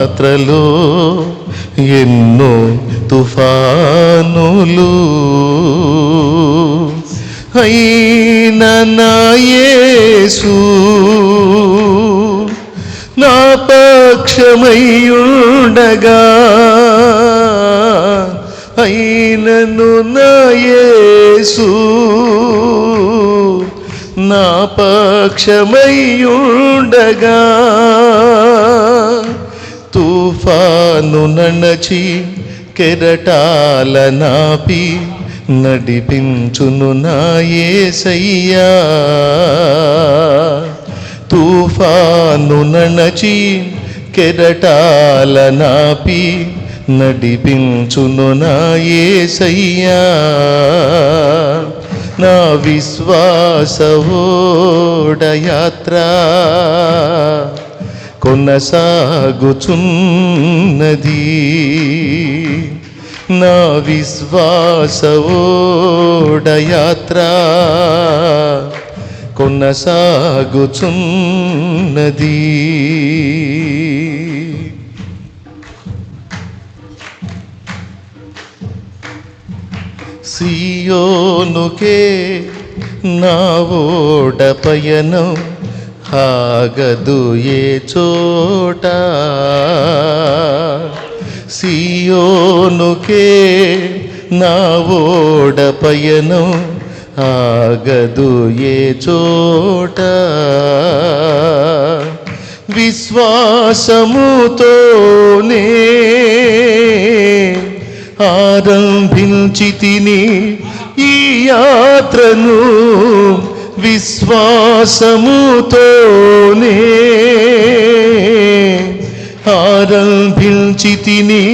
యాత్రలో ఎన్నో తుఫానులు అయిన నా యేసు నా పక్షమయ్యుండగా అయినను నా యేసు నా పక్షమయ్యుండగా తుఫాను నడచి కెరటాల నాపి నడిపించును నా యేసయ్యా తుఫాను నడచి కెరటాల నాపి నడిపించును నా యేసయ్యా నా విశ్వాస ఓడయాత్ర కొనసాగుచున్నది నా విశ్వాస ఓడయాత్ర కొనసాగుచున్నది సియోనుకే నా ఓడ పయనం ఆగదు ఏ చోట సియోనుకే నా ఓడ పయనం ఆగదు ఏ చోట విశ్వాసముతోనే ఆరంభించితిని ఈ యాత్రను విశ్వాసముతోనే ఆరంభించితిని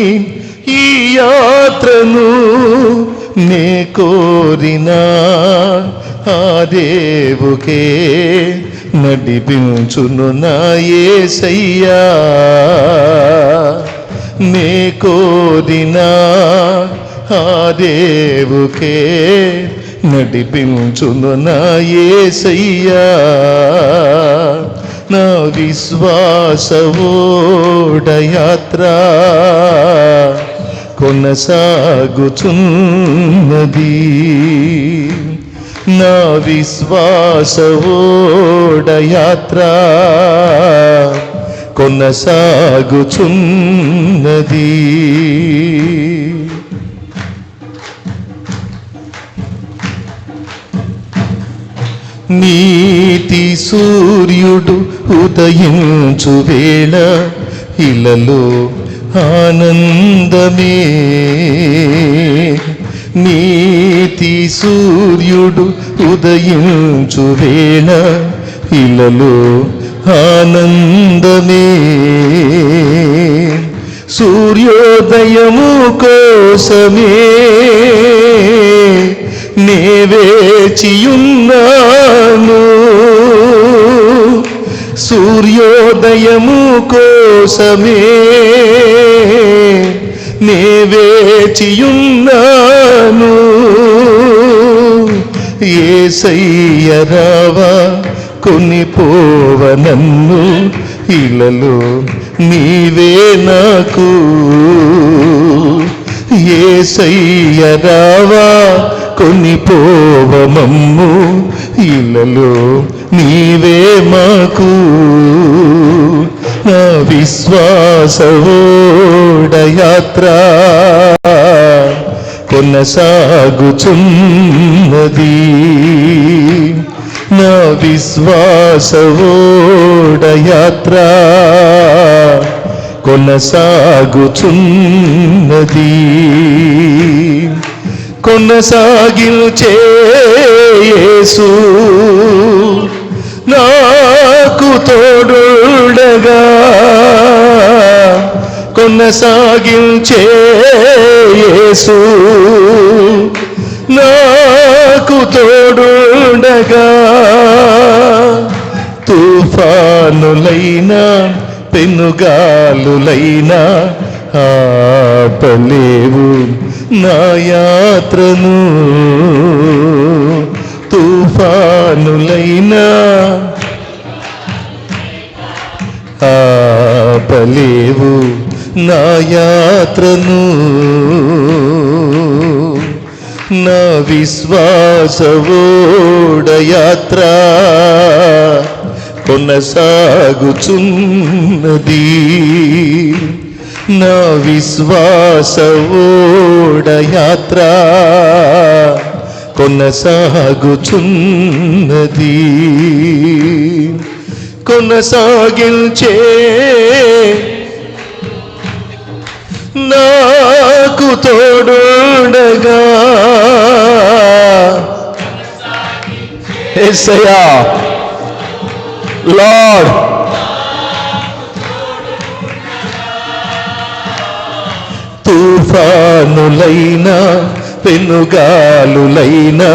ఈ యాత్రను నే కోరిన ఆ దేవుకే నడిపించును నా యేసయ్యా నే కోరిన ఆ దేవుకే నడిపించును నా యేసయ్యా నా విశ్వాస ఓడయాత్ర కొనసాగుచున్నది నా విశ్వాస ఓడయాత్ర కొనసాగుచున్నది నీతి సూర్యుడు ఉదయించు వేళ ఇలలో ఆనందమే నీతి సూర్యుడు ఉదయించు వేళ ఇలలో ఆనందమే సూర్యోదయము కోసమే నే వేచియున్నాను సూర్యోదయము కోసమే నే వేచియున్నాను యేసయ్య రావా కొనిపోవ నన్ను ఇలలో నీవే నాకు యేసయ్య రావా కొనిపోవ మమ్ము ఇలలో నీవే మాకు నా విశ్వాస ఓడయాత్ర కొనసాగుచున్నది నా విశ్వాస ఓడయాత్ర కొనసాగుచున్నది కొనసాగించే యేసు నాకు తోడుండగా కొనసాగించే యేసు నాకు తోడుండగా తుఫానులైనా పెనుగాలులైనా ఆపలేవు నా యాత్రను తుఫానులైనా ఆపలేవు నా యాత్రను, నా విశ్వాస ఓడయాత్ర కొనసాగుచున్నది. నా విశ్వాస ఓడయాత్ర కొనసాగుచున్నది. కొనసాగించే నాకు తోడుండగా యేసయ్యా లార్డ్, తుఫానులైనా పెనుగాలులైనా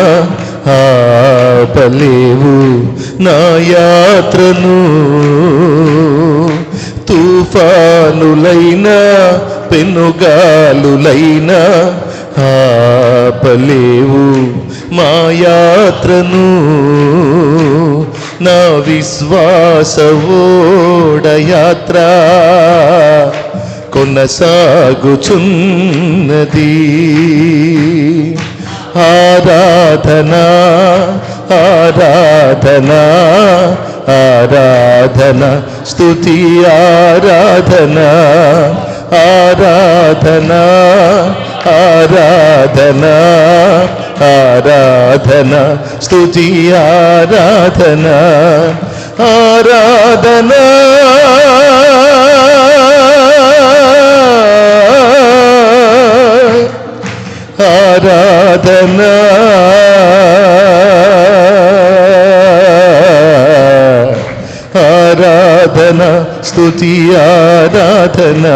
ఆపలేవు నా యాత్రను. తుఫానులైనా పెనుగాలులైనా ఆపలేవు మా యాత్రను. నా విశ్వాస ఓడయాత్ర కొనసాగుచున్నది. ఆరాధనా ఆరాధనా ఆరాధన స్తుతి ఆరాధనా ఆరాధనా ఆరాధనా ఆరాధన స్తుతి ఆరాధనా ఆరాధనా ఆరాధనా ఆరాధన స్తుతి ఆరాధనా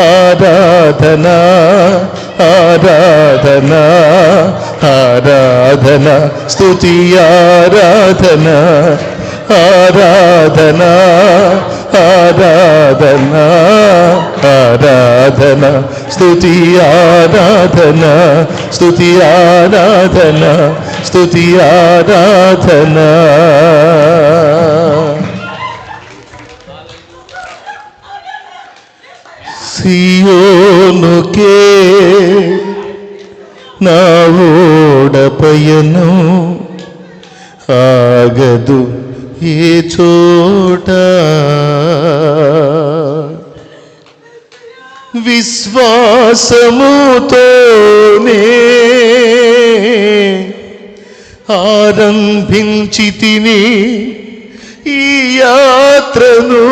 ఆరాధనా ఆరాధనా ఆరాధన స్తుతి ఆరాధనా ఆరాధనా ఆరాధనా ఆరాధన స్తుతి ఆరాధనా స్తుతి ఆరాధనా స్తుతి ఆరాధనా. సియోనుకే నా ఓడపయనం ఆగదు ఏ చోట. విశ్వాసముతోనే ఆరంభించితిని ఈ యాత్రను.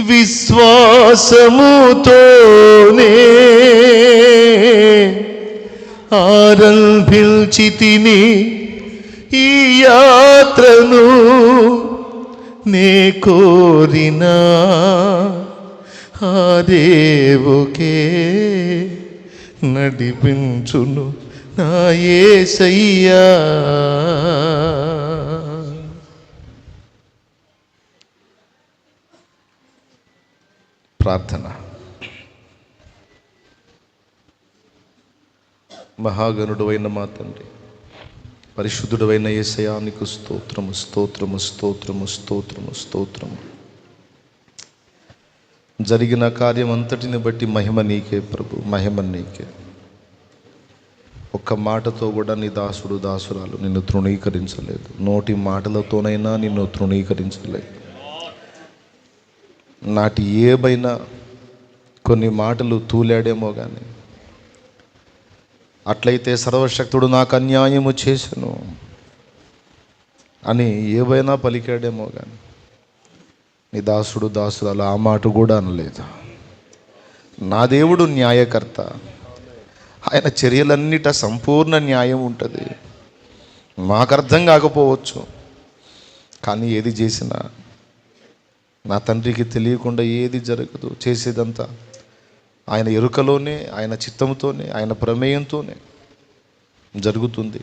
విశ్వాసముతోనే ఆరంభించితిని ఈ యాత్రను. నే కోరినా ఆ దేవుకే నడిపించును నా యేసయ్యా. ప్రార్థన. మహాగణుడు అయిన మా తండ్రి, పరిశుద్ధుడు అయిన యేసయ్యా, నీకు స్తోత్రము స్తోత్రము స్తోత్రము స్తోత్రము స్తోత్రము. జరిగిన కార్యం అంతటిని బట్టి మహిమ నీకే ప్రభు, మహిమ నీకే. ఒక్క మాటతో కూడా నీ దాసుడు దాసురాలు నిన్ను తృణీకరించలేదు. నోటి మాటలతోనైనా నిన్ను తృణీకరించలేదు. నాటి ఏబైనా కొన్ని మాటలు తూలాడేమో కానీ, అట్లయితే సర్వశక్తుడు నాకు అన్యాయము చేసెను అని ఏవైనా పలికాడేమో కానీ, నీ దాసుడు దాసురాలు ఆ మాట కూడా అనలేదు. నా దేవుడు న్యాయకర్త, ఆయన చర్యలన్నిట సంపూర్ణ న్యాయం ఉంటుంది. మాకు అర్థం కాకపోవచ్చు, కానీ ఏది చేసినా నా తండ్రికి తెలియకుండా ఏది జరగదు. చేసేదంతా ఆయన ఎరుకలోనే, ఆయన చిత్తంతోనే, ఆయన ప్రమేయంతోనే జరుగుతుంది.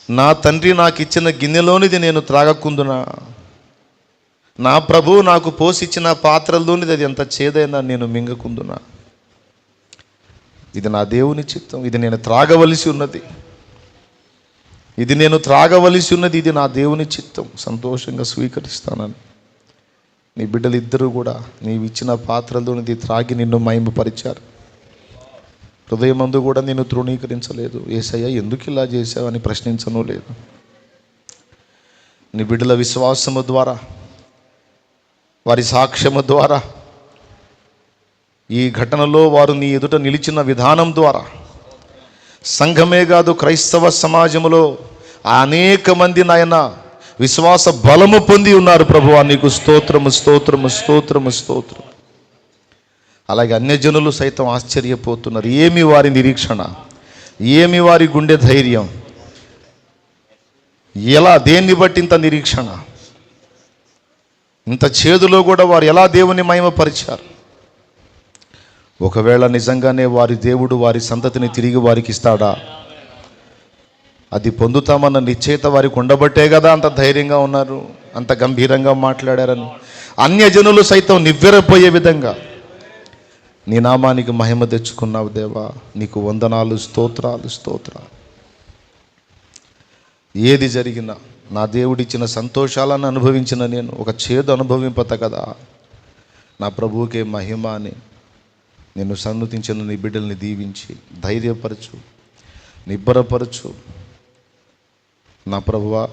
నా తండ్రి నాకు ఇచ్చిన గిన్నెలోనిది నేను త్రాగకుందునా, నా ప్రభువు నాకు పోసిచ్చిన పాత్రలోనిది అది ఎంత చేదైనా నేను మింగకుందునా. ఇది నా దేవుని చిత్తం, ఇది నేను త్రాగవలసి ఉన్నది. ఇది నేను త్రాగవలసి ఉన్నది, ఇది నా దేవుని చిత్తం, సంతోషంగా స్వీకరిస్తానని నీ బిడ్డలు ఇద్దరు కూడా నీవు ఇచ్చిన పాత్రలోనిది త్రాగి నిన్ను మహిమపరిచారు. హృదయమందు కూడా నిన్ను తృణీకరించలేదు. యేసయ్య ఎందుకు ఇలా చేశావని ప్రశ్నించను లేదు. నీ బిడ్డల విశ్వాసము ద్వారా, వారి సాక్ష్యము ద్వారా, ఈ ఘటనలో వారు నీ ఎదుట నిలిచిన విధానం ద్వారా సంఘమే కాదు, క్రైస్తవ సమాజంలో అనేక మంది నాయన విశ్వాస బలము పొంది ఉన్నారు. ప్రభువా నీకు స్తోత్రము, స్తోత్రము, స్తోత్రము, స్తోత్రం. అలాగే అన్యజనులు సైతం ఆశ్చర్యపోతున్నారు. ఏమి వారి నిరీక్షణ, ఏమి వారి గుండె ధైర్యం, ఎలా, దేన్ని బట్టి ఇంత నిరీక్షణ, ఇంత చేదులో కూడా వారు ఎలా దేవుని మహిమపరిచారు. ఒకవేళ నిజంగానే వారి దేవుడు వారి సంతతిని తిరిగి వారికి ఇస్తాడా, అది పొందుతామన్న నిశ్చయిత వారికి ఉండబట్టే కదా అంత ధైర్యంగా ఉన్నారు, అంత గంభీరంగా మాట్లాడారని అన్యజనులు సైతం నివ్వెరపోయే విధంగా నీ నామానికి మహిమ తెచ్చుకున్నావు దేవా. నీకు వందనాలు, స్తోత్రాలు, స్తోత్రాలు. ఏది జరిగినా నా దేవుడిచ్చిన సంతోషాలను అనుభవించిన నేను ఒక చేదు అనుభవింపత కదా నా ప్రభువుకే మహిమ అని నిన్ను సన్నుతించిన నీ బిడ్డల్ని దీవించి ధైర్యపరచు, నిబ్బరపరచు. నా ప్రభువా,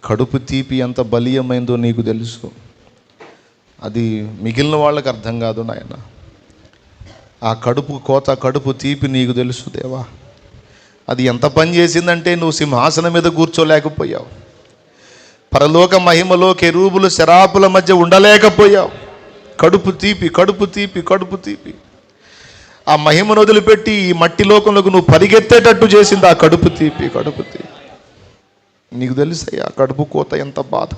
కడుపు తీపి ఎంత బలీయమైందో నీకు తెలుసు. అది మిగిలిన వాళ్ళకి అర్థం కాదు నాయన. ఆ కడుపు కోత, కడుపు తీపి నీకు తెలుసు దేవా. అది ఎంత పని చేసిందంటే నువ్వు సింహాసనం మీద కూర్చోలేకపోయావు, పరలోక మహిమలో కెరూబులు శరాపుల మధ్య ఉండలేకపోయావు. కడుపు తీపి, కడుపు తీపి, కడుపు తీపి. ఆ మహిమను వదిలిపెట్టి ఈ మట్టి లోకంలోకి నువ్వు పరిగెత్తేటట్టు చేసింది ఆ కడుపు తీపి, కడుపు తీపి. నీకు తెలుసయ్యా కడుపు కోత ఎంత బాధ,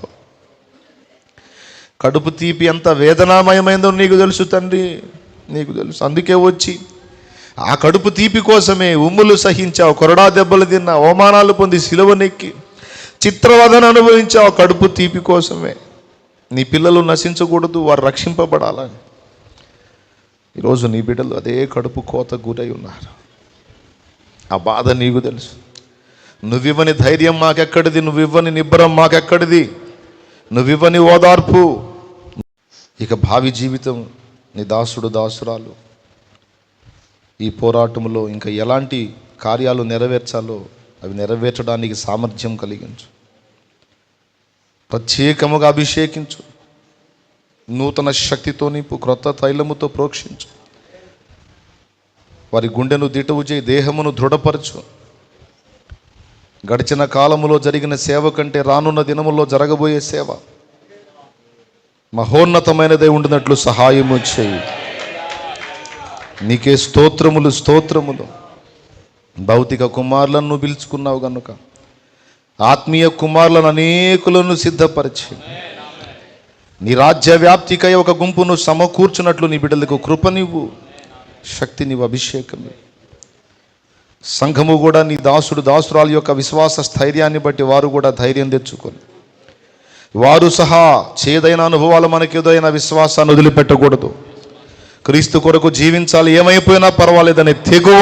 కడుపు తీపి ఎంత వేదనామయమైందో నీకు తెలుసు తండ్రి, నీకు తెలుసు. అందుకే వచ్చి ఆ కడుపు తీపి కోసమే ఉమ్ములు సహించావు, కొరడా దెబ్బలు తిన్నా, అవమానాలు పొంది సిలువనెక్కి చిత్రవదన అనుభవించావు కడుపు తీపి కోసమే. నీ పిల్లలు నశించకూడదు, వారు రక్షింపబడాలని ఈరోజు నీ బిడ్డలు అదే కడుపు కోత గురై ఉన్నారు. ఆ బాధ నీకు తెలుసు. నువ్వివ్వని ధైర్యం మాకెక్కడిది, నువ్వివ్వని నిబ్బరం మాకెక్కడిది, నువ్వివ్వని ఓదార్పు. ఇక భావి జీవితం నీ దాసుడు దాసురాలు ఈ పోరాటంలో ఇంకా ఎలాంటి కార్యాలు నెరవేర్చాలో అవి నెరవేర్చడానికి సామర్థ్యం కలిగించు, ప్రత్యేకముగా అభిషేకించు, నూతన శక్తితో నింపు, క్రొత్త తైలముతో ప్రోక్షించు. వారి గుండెను దిటవు చేయి, దేహమును దృఢపరచు. గడిచిన కాలములో జరిగిన సేవ కంటే రానున్న దినములో జరగబోయే సేవ మహోన్నతమైనదే ఉండినట్లు సహాయము చేయి. నీకే స్తోత్రములు, స్తోత్రములు. భౌతిక కుమారులను నువ్వు పిలుచుకున్నావు కనుక ఆత్మీయ కుమారులను అనేకులను సిద్ధపరిచి నీ రాజ్య వ్యాప్తికై ఒక గుంపును సమకూర్చున్నట్లు నీ బిడ్డలకు కృపనివ్వు, శక్తినివ్వు, అభిషేకం. సంఘము కూడా నీ దాసుడు దాసురాల యొక్క విశ్వాస స్థైర్యాన్ని బట్టి వారు కూడా ధైర్యం తెచ్చుకొని వారు సహా చేదైన అనుభవాలు మనకేదైనా విశ్వాసాన్ని వదిలిపెట్టకూడదు. క్రీస్తు కొరకు జీవించాలి, ఏమైపోయినా పర్వాలేదనే తెగువ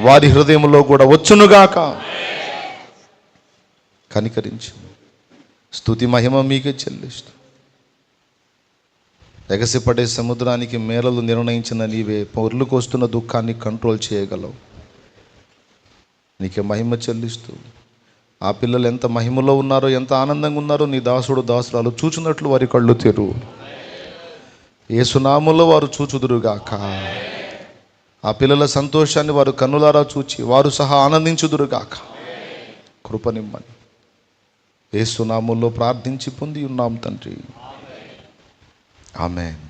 వారి హృదయంలో కూడా వచ్చునుగాక. కనికరించి స్తుతి మహిమ మీకే చెల్లిస్తూ ఎగసిపడే సముద్రానికి మేరలు నిర్ణయించిన నీవే పొర్లుకొస్తున్న దుఃఖాన్ని కంట్రోల్ చేయగలవు. నీకే మహిమ చెల్లిస్తూ ఆ పిల్లలు ఎంత మహిమలో ఉన్నారో, ఎంత ఆనందంగా ఉన్నారో నీ దాసుడు దాసురాలు చూచున్నట్లు వారి కళ్ళు తెరువు. యేసునామములో వారు చూచుదురుగాక. ఆ పిల్లల సంతోషాన్ని వారు కన్నులారా చూచి వారు సహా ఆనందించుదురుగాక. కృపనిమ్మని యేసునామములో ప్రార్థించి పొంది ఉన్నాం తండ్రి. ఆమేన్.